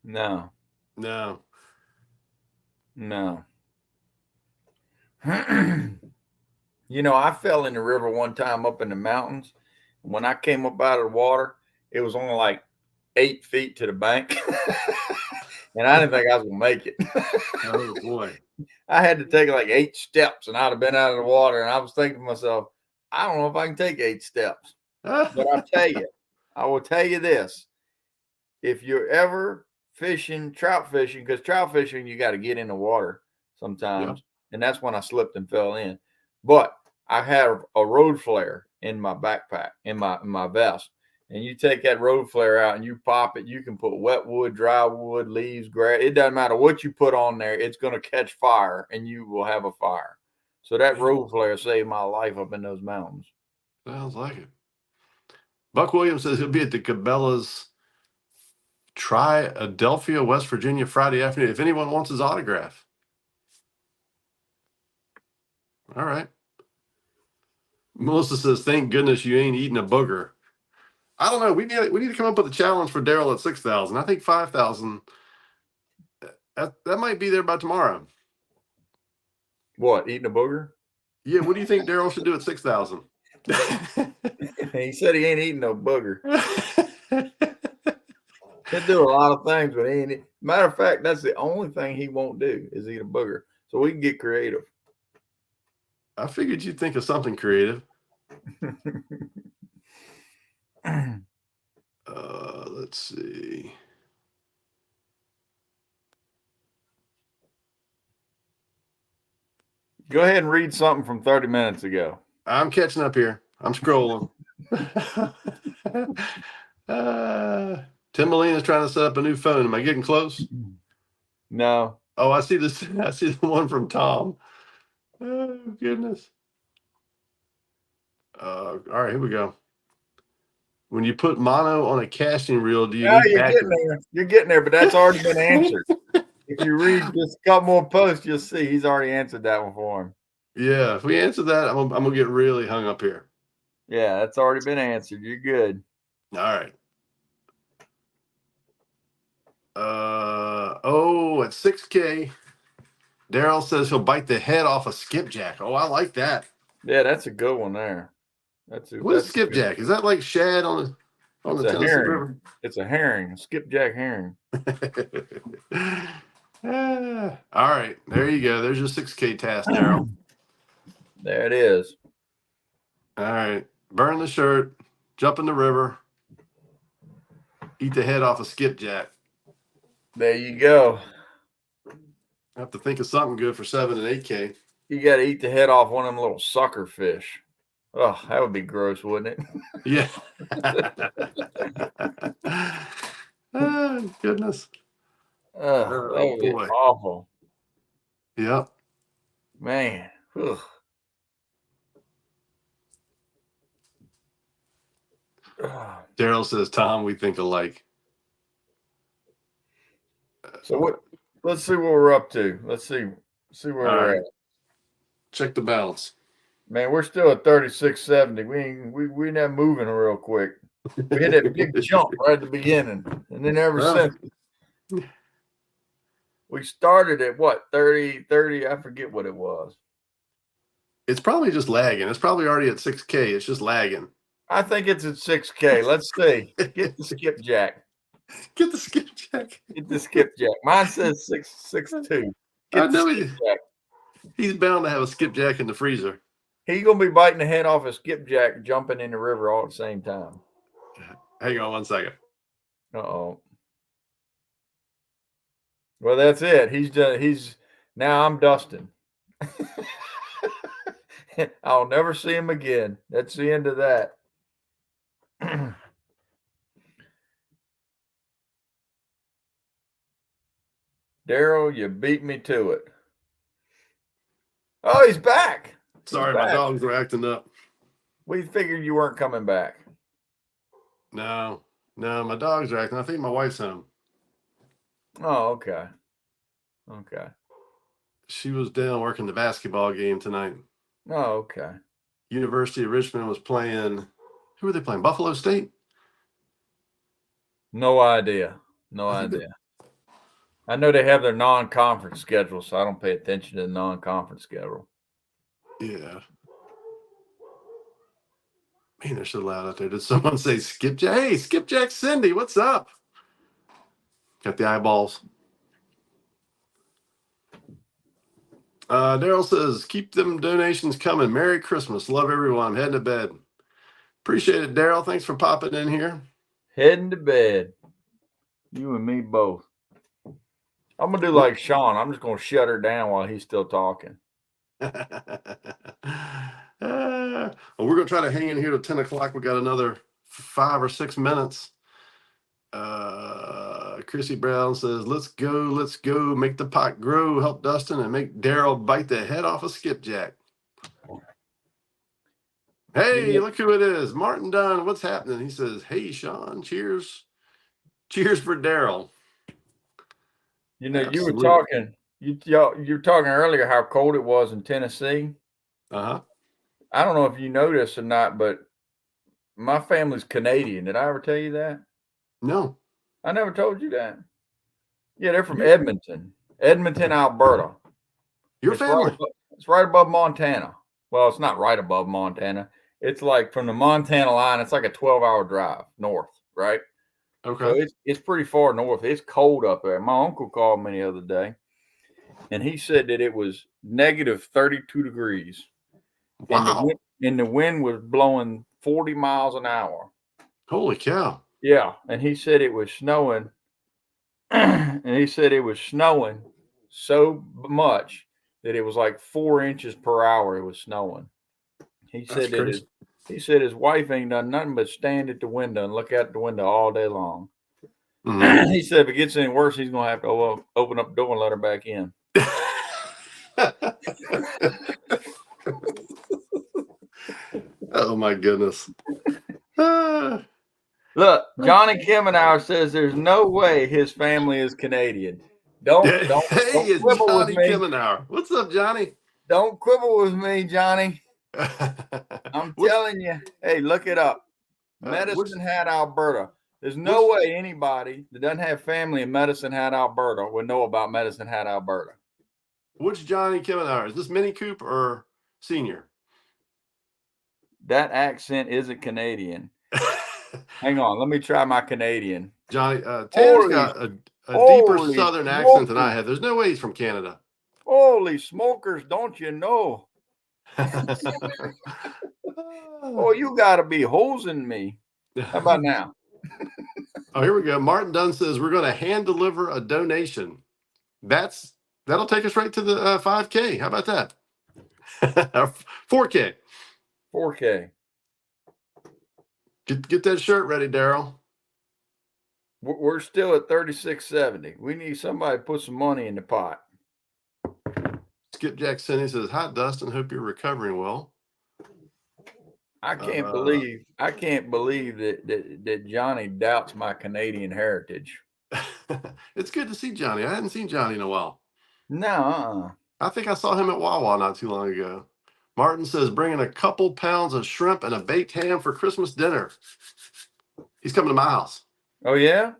No. I fell in the river one time up in the mountains. When I came up out of the water, it was only like 8 feet to the bank. And I didn't think I was going to make it. Oh, boy. I had to take like 8 steps, and I'd have been out of the water. And I was thinking to myself, I don't know if I can take 8 steps. But I will tell you this. If you're ever trout fishing, because trout fishing, you got to get in the water sometimes. Yeah. And that's when I slipped and fell in. But I had a road flare in my backpack, in my vest. And you take that road flare out and you pop it. You can put wet wood, dry wood, leaves, grass. It doesn't matter what you put on there. It's going to catch fire and you will have a fire. So that road flare saved my life up in those mountains. Sounds like it. Buck Williams says he'll be at the Cabela's Tri-Adelphia, West Virginia, Friday afternoon. If anyone wants his autograph. All right. Melissa says, thank goodness you ain't eating a booger. I don't know. We need to come up with a challenge for Daryl at 6,000. I think 5,000. That might be there by tomorrow. What, eating a booger? Yeah. What do you think Daryl should do at 6,000? He said he ain't eating no booger. He'll do a lot of things, but he ain't. Matter of fact, that's the only thing he won't do is eat a booger. So we can get creative. I figured you'd think of something creative. Let's see. Go ahead and read something from 30 minutes ago. I'm catching up here. I'm scrolling. Tim Molina's trying to set up a new phone. Am I getting close? No. Oh, I see this. I see the one from Tom. Oh, goodness. All right, here we go. When you put mono on a casting reel, do you need you're getting there. You're getting there, but that's already been answered. If you read just a couple more posts, you'll see he's already answered that one for him. Yeah, if we answer that, I'm gonna get really hung up here. Yeah, that's already been answered. You're good. All right. At 6K, Daryl says he'll bite the head off a skipjack. Oh, I like that. Yeah, that's a good one there. That's a, What is that's a good- skipjack? Is that like shad on It's the a Tennessee herring. River? It's a herring, a skipjack herring. All right, there you go. There's your 6K task, Daryl. There it is. All right, burn the shirt, jump in the river, eat the head off a skipjack. There you go. I have to think of something good for 7 and 8K. You got to eat the head off one of them little sucker fish. Oh, that would be gross, wouldn't it? Yeah. Oh, goodness. Oh, that would be boy. awful. Yep. Man. Ugh. Ugh. Daryl says, Tom, we think alike. So what? Let's see what we're up to. Let's see where All we're right. at. Check the balance. Man, we're still at 3670. We not moving real quick. We hit that big jump right at the beginning, and then ever Well, since we started at what 30. I forget what it was. it's probably just lagging. It's probably already at 6K. It's just lagging. I think it's at 6K. Let's see. Get the skipjack. Get the skipjack. Get the skipjack. Mine says 662. I Get the know skipjack. he's bound to have a skipjack in the freezer. He's gonna be biting the head off a skipjack, jumping in the river all at the same time. Hang on 1 second. Uh-oh. Well, that's it. He's done. Now I'm Dustin. I'll never see him again. That's the end of that. Daryl, you beat me to it. Oh, he's back. Sorry, back. my dogs were acting up. We figured you weren't coming back. No, my dogs are acting. I think my wife's home. Oh, okay. Okay. She was down working the basketball game tonight. Oh, okay. University of Richmond was playing. Who were they playing? Buffalo State? No idea. No idea. I know they have their non-conference schedule, so I don't pay attention to the non-conference schedule. Yeah. Man, they're so loud out there. Did someone say skipjack? Hey, skipjack Cindy, what's up? Got the eyeballs. Daryl says, keep them donations coming. Merry Christmas. Love everyone. Heading to bed. Appreciate it, Daryl. Thanks for popping in here. Heading to bed. You and me both. I'm going to do like Sean. I'm just going to shut her down while he's still talking. Well, we're going to try to hang in here till 10 o'clock. We got another 5 or 6 minutes. Chrissy Brown says, let's go, make the pot grow, help Dustin, and make Daryl bite the head off a skipjack. Hey, look who it is. Martin Dunn, what's happening? He says, hey, Sean, cheers. Cheers for Daryl. You know, Absolutely. you were talking, you were talking earlier how cold it was in Tennessee. Uh-huh. I don't know if you know this or not, but my family's Canadian. Did I ever tell you that? No. I never told you that. Yeah, they're from Edmonton, Alberta. Your family? It's right above Montana. Well, it's not right above Montana. It's like from the Montana line, it's like a 12-hour drive north, right? Okay. So it's pretty far north. It's cold up there. My uncle called me the other day, and he said that it was negative 32 degrees. Wow. And the wind was blowing 40 miles an hour. Holy cow. Yeah. And he said it was snowing. And he said it was snowing so much that it was like 4 inches per hour. It was snowing. He said that his wife ain't done nothing but stand at the window and look out the window all day long. Mm-hmm. He said if it gets any worse, he's going to have to open up the door and let her back in. Oh, my goodness. Look, Johnny Kimmenauer says there's no way his family is Canadian. Don't it's quibble Johnny with me. Kimmenauer. What's up, Johnny? Don't quibble with me, Johnny. I'm telling you. Hey, look it up. Medicine Hat, Alberta. There's no way anybody that doesn't have family in Medicine Hat, Alberta would know about Medicine Hat, Alberta. Which Johnny Kimmenauer? Is this Mini Coop or Senior? That accent isn't Canadian. Hang on, let me try my Canadian. Johnny, Tanner's got a deeper holy Southern accent than I smokers. have. There's no way he's from Canada. Holy smokers, don't you know? Oh, you got to be hosing me. How about now? Oh, here we go. Martin Dunn says we're going to hand deliver a donation. That'll take us right to the 5K. How about that? 4K. 4K. Get that shirt ready, Daryl. We're still at 36.70. We need somebody to put some money in the pot. Skip Jackson says, "Hi Dustin, hope you're recovering well." I can't believe that Johnny doubts my Canadian heritage. It's good to see Johnny. I hadn't seen Johnny in a while. No. I think I saw him at Wawa not too long ago. Martin says, bringing a couple pounds of shrimp and a baked ham for Christmas dinner. He's coming to my house. Oh, yeah?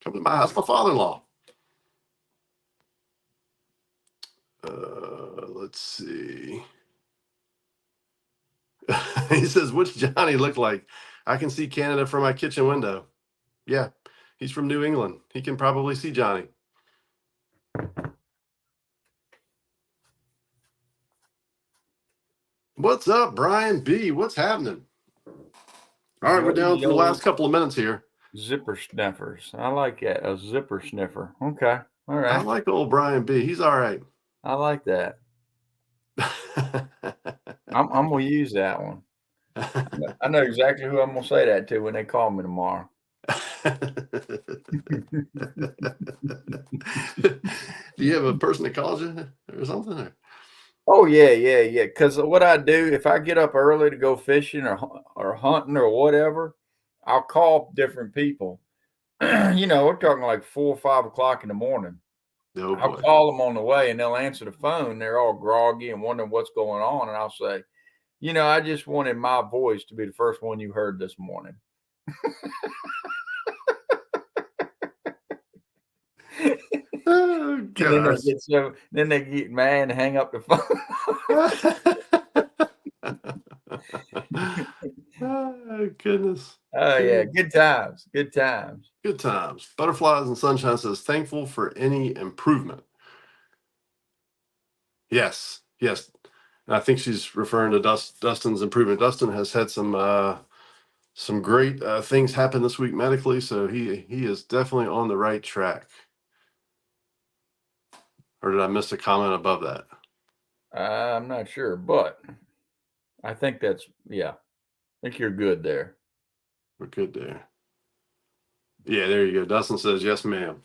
Coming to my house. My father-in-law. Let's see. He says, which Johnny look like? I can see Canada from my kitchen window. Yeah, he's from New England. He can probably see Johnny. What's up, Brian B? What's happening? All right, we're down to the last couple of minutes here. Zipper sniffers. I like that. A zipper sniffer. Okay. All right. I like old Brian B. He's all right. I like that. I'm going to use that one. I know exactly who I'm going to say that to when they call me tomorrow. Do you have a person that calls you or something? Or? Oh, yeah. Because what I do, if I get up early to go fishing or hunting or whatever, I'll call different people. You know, we're talking like 4 or 5 o'clock in the morning. Oh, I'll call them on the way, and they'll answer the phone. They're all groggy and wondering what's going on. And I'll say, you know, I just wanted my voice to be the first one you heard this morning. Oh, then they get mad and hang up the phone. Oh, goodness. Oh, yeah. Good times. Good times. Butterflies and Sunshine says, thankful for any improvement. Yes. And I think she's referring to Dustin's improvement. Dustin has had some great things happen this week medically, so he is definitely on the right track. Or did I miss a comment above that? I'm not sure, but I think I think you're good there. We're good there. Yeah, there you go. Dustin says, yes, ma'am.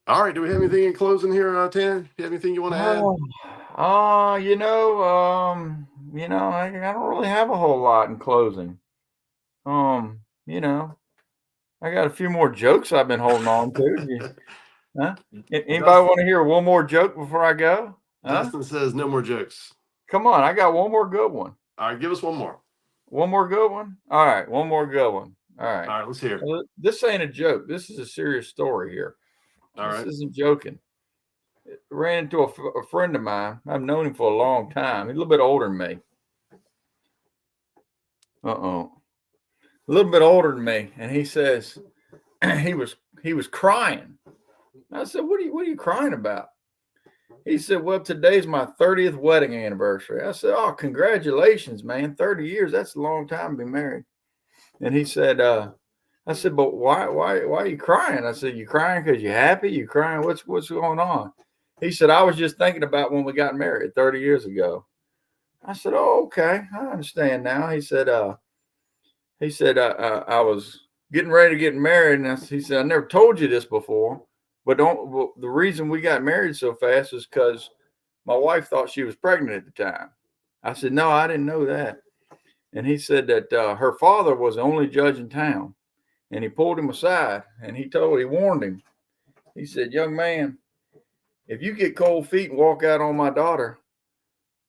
All right. Do we have anything in closing here, Tan? Do you have anything you want to add? I don't really have a whole lot in closing. You know, I got a few more jokes I've been holding on to. Huh? Anybody want to hear one more joke before I go? Huh? Dustin says no more jokes. Come on, I got one more good one. All right, give us one more. One more good one? All right, one more good one. All right. All right, let's hear it. Well, this ain't a joke. This is a serious story here. This isn't joking. I ran into a friend of mine. I've known him for a long time. He's a little bit older than me. A little bit older than me. And he says he was crying. I said, what are you crying about? He said, well, today's my 30th wedding anniversary. I said, oh, congratulations, man. 30 years. That's a long time to be married. And he said, I said, but why are you crying? I said, you crying because you're happy? You crying? What's going on? He said, I was just thinking about when we got married 30 years ago. I said, oh, okay. I understand now. He said, I was getting ready to get married. And he said, I never told you this before, but the reason we got married so fast is because my wife thought she was pregnant at the time. I said, no, I didn't know that. And he said that her father was the only judge in town. And he pulled him aside and he warned him. He said, young man, if you get cold feet and walk out on my daughter,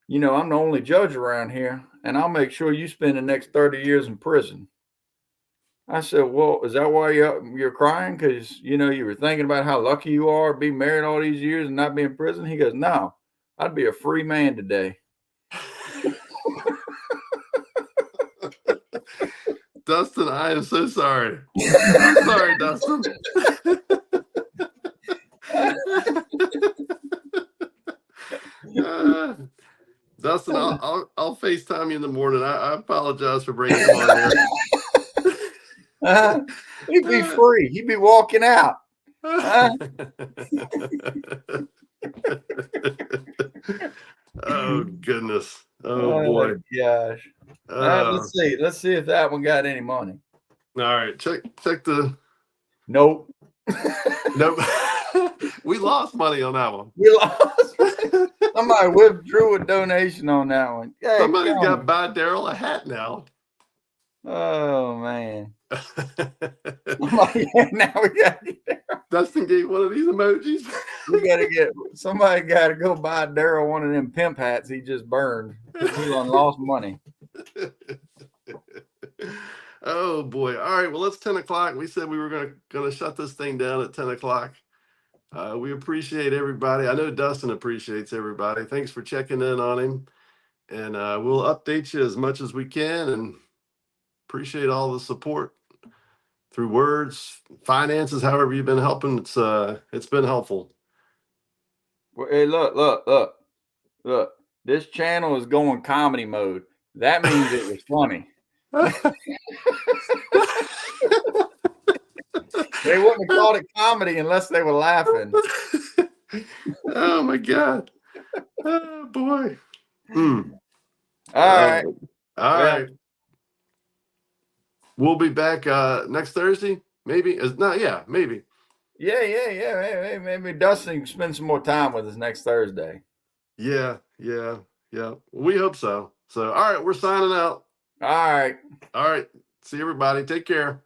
you know, I'm the only judge around here, and I'll make sure you spend the next 30 years in prison. I said, well, is that why you're crying? Because, you know, you were thinking about how lucky you are to be married all these years and not be in prison? He goes, no, I'd be a free man today. Dustin, I am so sorry. I'm sorry, Dustin. Dustin, I'll FaceTime you in the morning. I apologize for bringing him on here. He'd be free. He'd be walking out. Oh goodness. Oh boy. Gosh. Let's see if that one got any money. All right. Check the. Nope. Nope. We lost money on that one. We lost. Somebody withdrew a donation on that one. Hey, Somebody's got to buy Daryl a hat now. Oh man. Now we got to get Dustin gave one of these emojis. Somebody got to go buy Daryl one of them pimp hats he just burned. He lost money. Oh boy. All right. Well, it's 10 o'clock. We said we were gonna shut this thing down at 10 o'clock. We appreciate everybody. I know Dustin appreciates everybody. Thanks for checking in on him. And we'll update you as much as we can, and appreciate all the support through words, finances, however you've been helping. It's been helpful. Well, hey, look. This channel is going comedy mode. That means it was funny. They wouldn't have called it comedy unless they were laughing. Oh my God. Oh boy. All right. All right. We'll be back next Thursday. Maybe. Maybe. Yeah. Hey, maybe Dustin can spend some more time with us next Thursday. Yeah. We hope so. So, all right, we're signing out. All right. See everybody. Take care.